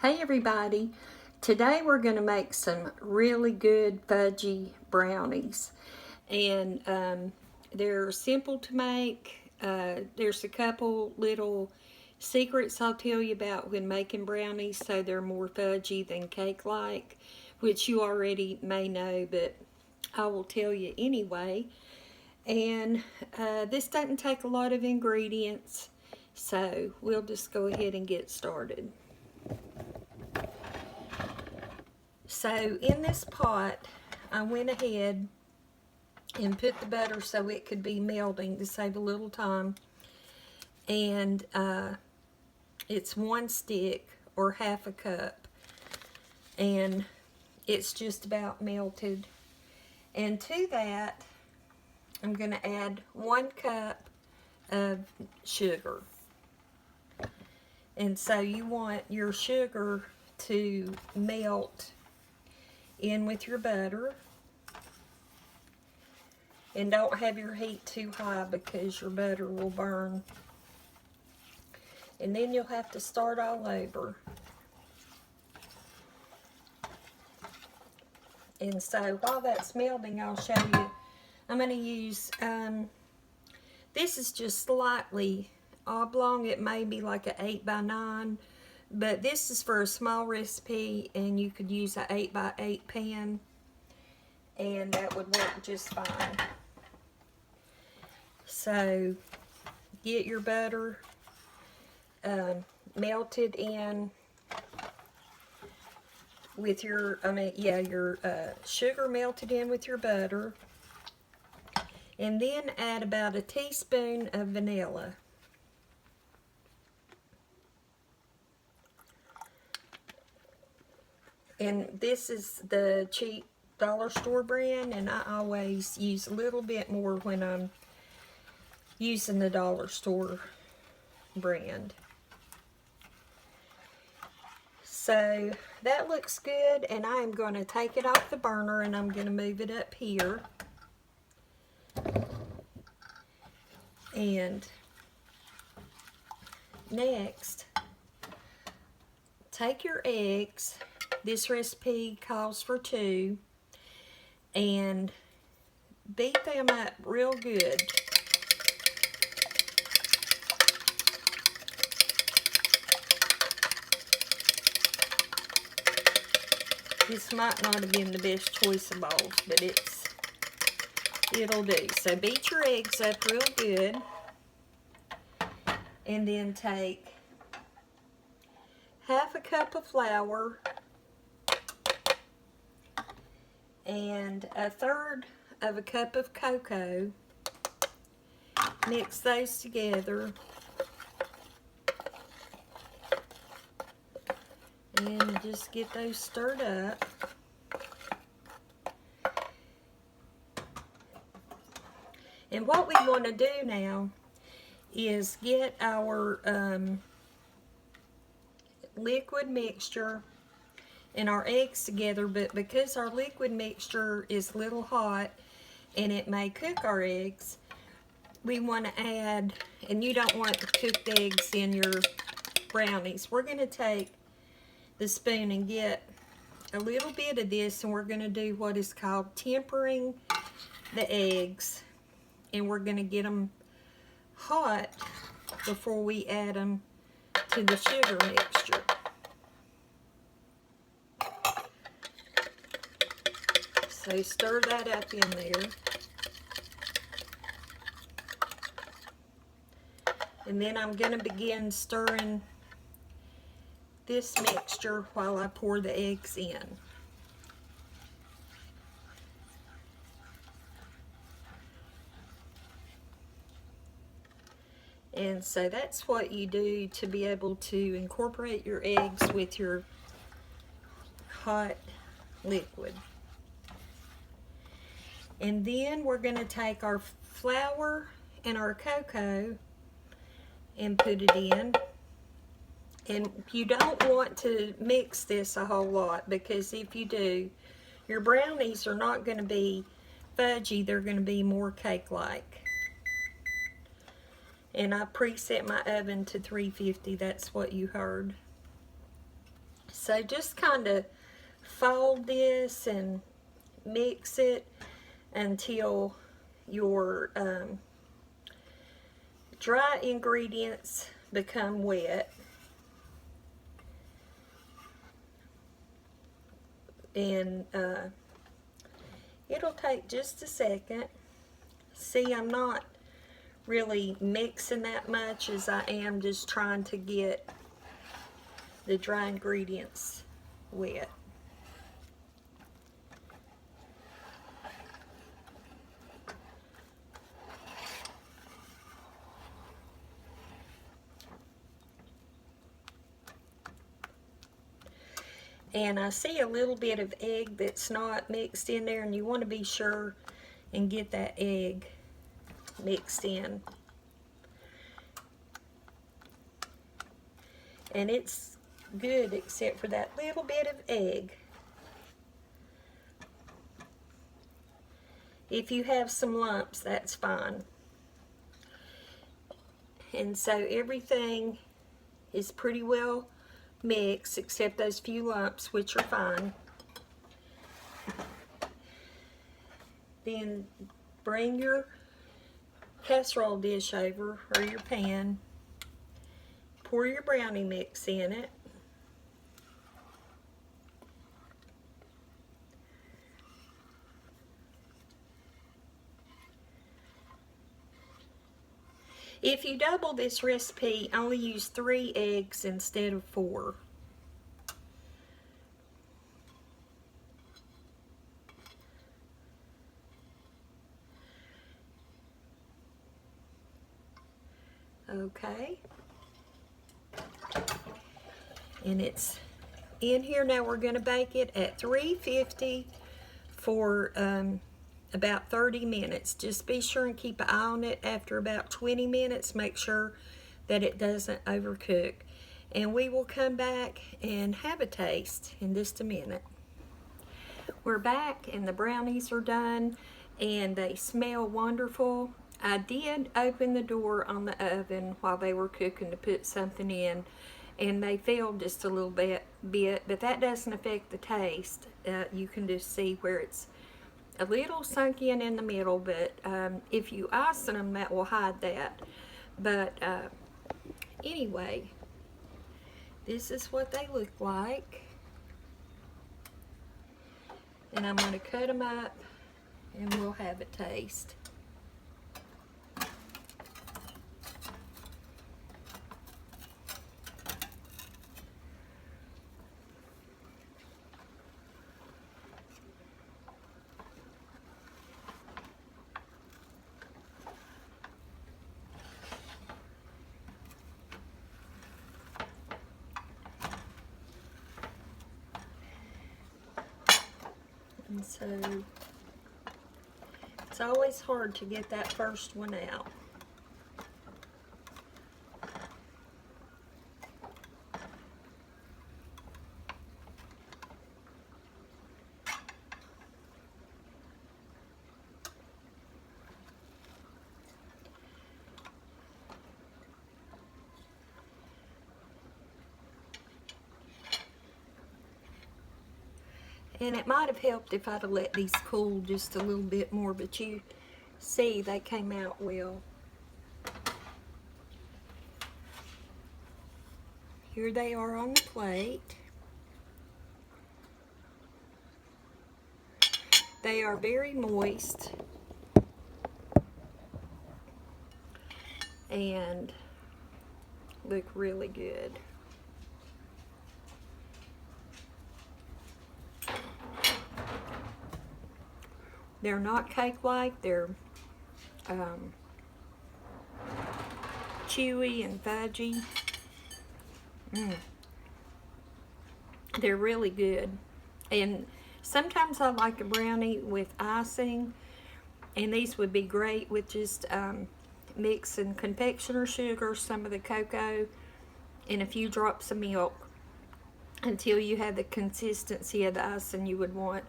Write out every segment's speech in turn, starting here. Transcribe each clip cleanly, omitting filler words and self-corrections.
Hey everybody, today we're going to make some really good fudgy brownies, and they're simple to make. There's a couple little secrets I'll tell you about when making brownies so they're more fudgy than cake-like, which you already may know, but I will tell you anyway. And this doesn't take a lot of ingredients, so we'll just go ahead and get started. So in this pot, I went ahead and put the butter so it could be melting to save a little time. And it's 1 stick or half a cup. And it's just about melted. And to that, I'm going to add 1 cup of sugar. And so you want your sugar to melt in with your butter, and don't have your heat too high because your butter will burn, and then you'll have to start all over. And so while that's melting, I'll show you. I'm going to use this is just slightly oblong. It may be like an 8x9, but this is for a small recipe, and you could use an 8x8 pan, and that would work just fine. So get your butter melted in with your, sugar melted in with your butter, and then add about a teaspoon of vanilla. And this is the cheap dollar store brand, and I always use a little bit more when I'm using the dollar store brand. So that looks good, and I am going to take it off the burner and I'm going to move it up here. And next, take your eggs. This recipe calls for 2, and beat them up real good. This might not have been the best choice of balls, but it'll do. So beat your eggs up real good, and then take half a cup of flour and 1/3 of a cup of cocoa. Mix those together, and just get those stirred up. And what we want to do now is get our liquid mixture and our eggs together, but because our liquid mixture is a little hot and it may cook our eggs, we want to add, and you don't want cooked eggs in your brownies. We're going to take the spoon and get a little bit of this, and we're going to do what is called tempering the eggs, and we're going to get them hot before we add them to the sugar mixture. So stir that up in there. And then I'm going to begin stirring this mixture while I pour the eggs in. And so that's what you do to be able to incorporate your eggs with your hot liquid. And then we're going to take our flour and our cocoa and put it in. And you don't want to mix this a whole lot, because if you do, your brownies are not going to be fudgy, they're going to be more cake-like. And I preset my oven to 350, that's what you heard. So just kind of fold this and mix it until your dry ingredients become wet. And it'll take just a second. See, I'm not really mixing that much as I am just trying to get the dry ingredients wet. And I see a little bit of egg that's not mixed in there, and you want to be sure and get that egg mixed in. And it's good except for that little bit of egg. If you have some lumps, that's fine. And so everything is pretty well mixed except those few lumps, which are fine. Then bring your casserole dish over, or your pan. Pour your brownie mix in it. If you double this recipe, only use 3 eggs instead of 4. Okay. And it's in here now. We're going to bake it at 350 for about 30 minutes. Just be sure and keep an eye on it after about 20 minutes. Make sure that it doesn't overcook. And we will come back and have a taste in just a minute. We're back and the brownies are done and they smell wonderful. I did open the door on the oven while they were cooking to put something in, and they fell just a little bit, but that doesn't affect the taste. You can just see where it's a little sunk in the middle, but if you ice them, that will hide that. But anyway, this is what they look like. And I'm going to cut them up and we'll have a taste. And so it's always hard to get that first one out. And it might have helped if I'd have let these cool just a little bit more, but you see they came out well. Here they are on the plate. They are very moist and look really good. They're not cake-like, they're chewy and fudgy. They're really good. And sometimes I like a brownie with icing, and these would be great with just mixing confectioner sugar, some of the cocoa, and a few drops of milk until you have the consistency of the icing you would want.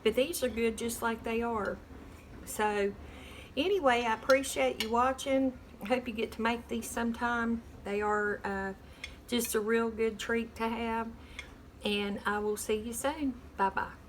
But these are good just like they are. So anyway, I appreciate you watching. I hope you get to make these sometime. They are just a real good treat to have. and I will see you soon. Bye-bye.